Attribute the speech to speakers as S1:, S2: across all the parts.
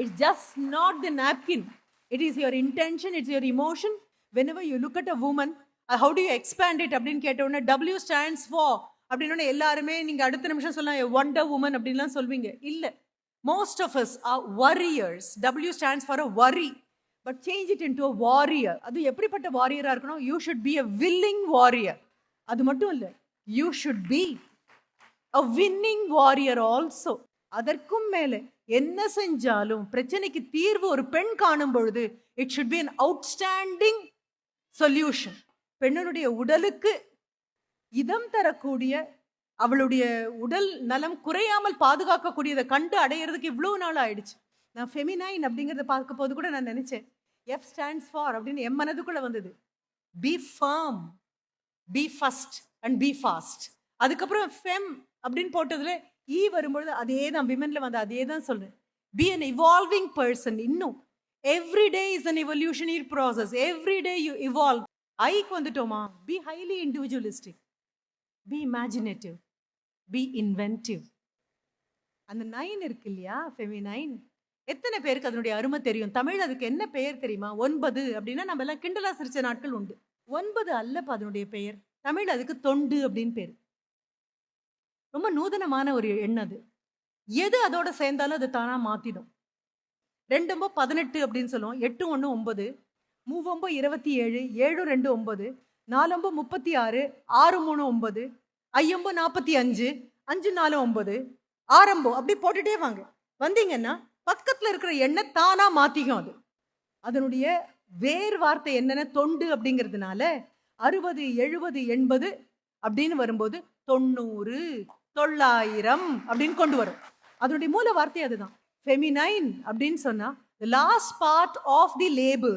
S1: It's just not the napkin. It is your intention, it's your emotion. Whenever you look at a woman, how do you expand it அப்படின்னு கேட்ட உடனே W stands for அப்படின்னு எல்லாருமே நீங்க அடுத்த நிமிஷம் சொல்லலாம் wonder woman அப்படின்லாம் சொல்வீங்க. இல்ல, most of us are warriors. W stands for a worry, but change it into a warrior. அது எப்படிப்பட்ட வாரியரா இருக்கணும்? You should be a willing warrior. அது மட்டும் இல்ல, you should be a winning warrior also. அதற்கும் மேலே என்ன செஞ்சாலும் பிரச்சனைக்கு தீர்வு ஒரு பெண் காணும் பொழுது it should be an outstanding solution. பெண்ணுடைய உடலுக்கு இதம் தரக்கூடிய, அவளுடைய உடல் நலம் குறையாமல் பாதுகாக்கக்கூடியதை கண்டு அடையிறதுக்கு இவ்வளவு நாள் ஆயிடுச்சு. நான் ஃபெமினைன் அப்படிங்கிறத பார்க்க போது கூட நான் நினைச்சேன் F stands for அப்படின்னு என் மனதுக்குள்ள வந்தது. Be firm, be first and be fast. அதுக்கப்புறம் ஃபெம் அப்படின்னு போட்டதுல ஈ வரும்பொழுது அதே தான், விமென்ல வந்து அதே தான் சொல்றேன். Be an evolving person. இன்னும் every day is an evolutionary process. Every day you evolve. ஐக்கு வந்துட்டோமா? Be highly individualistic, be imaginative, be inventive. அந்த 9 இருக்கு இல்லையா, ஃபெமினைன். எத்தனை பேருக்கு அதனுடைய அருமை தெரியும்? தமிழ் அதுக்கு என்ன பெயர் தெரியுமா? 9 அப்படின்னா நம்ம எல்லாம் கிண்டலா சிரிச்ச நாட்கள் உண்டு. 9 அல்லப்ப அதனுடைய பெயர். தமிழ் அதுக்கு தொண்டு அப்படின்னு பேர். ரொம்ப நூதனமான ஒரு எண் அது. எது அதோட சேர்ந்தாலும் அது தானா மாத்திடும். 2 18 அப்படின்னு சொல்லுவோம். 8 1 9, 3 27, 7 2 9, 4 36, 6 3 9, 5 45, 5 4 9, ஆரம்பம் அப்படி போட்டுட்டே வாங்க. வந்தீங்கன்னா பக்கத்துல இருக்கிற எண்ணை தானா மாத்திக்கும். அது அதனுடைய வேறு வார்த்தை என்னென்ன? தொண்டு அப்படிங்கிறதுனால 60 70 80 அப்படின்னு வரும்போது 90 900 அப்படின்னு கொண்டு வரும். அதனுடைய மூல வார்த்தை அதுதான். ஃபெமினைன் அப்படின்னு சொன்னா the last part of the label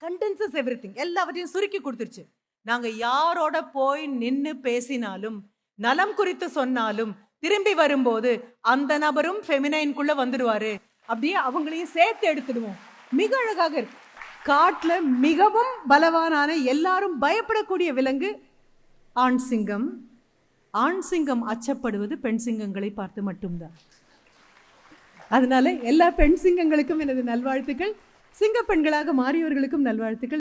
S1: condenses everything. எல்லாவற்றையும் சுருக்கி கொடுத்துருச்சு. நாங்க யாரோட போய் நின்னு பேசினாலும், நலம் குறித்து சொன்னாலும், திரும்பி வரும்போது அந்த நபரும் ஃபெமினைன்குள்ள வந்துடுவாரு. அப்படியே அவங்களையும் சேர்த்து எடுத்துடுவோம். மிக அழகாக இருக்கு. காட்டுல மிகவும் பலவானான, எல்லாரும் பயப்படக்கூடிய விலங்கு ஆண் சிங்கம். ஆண் சிங்கம் அச்சப்படுவது பெண் சிங்கங்களை பார்த்து மட்டும்தான். அதனால எல்லா பெண் சிங்கங்களுக்கும் எனது நல்வாழ்த்துக்கள். சிங்க பெண்களாக மாறியவர்களுக்கும் நல்வாழ்த்துக்கள்.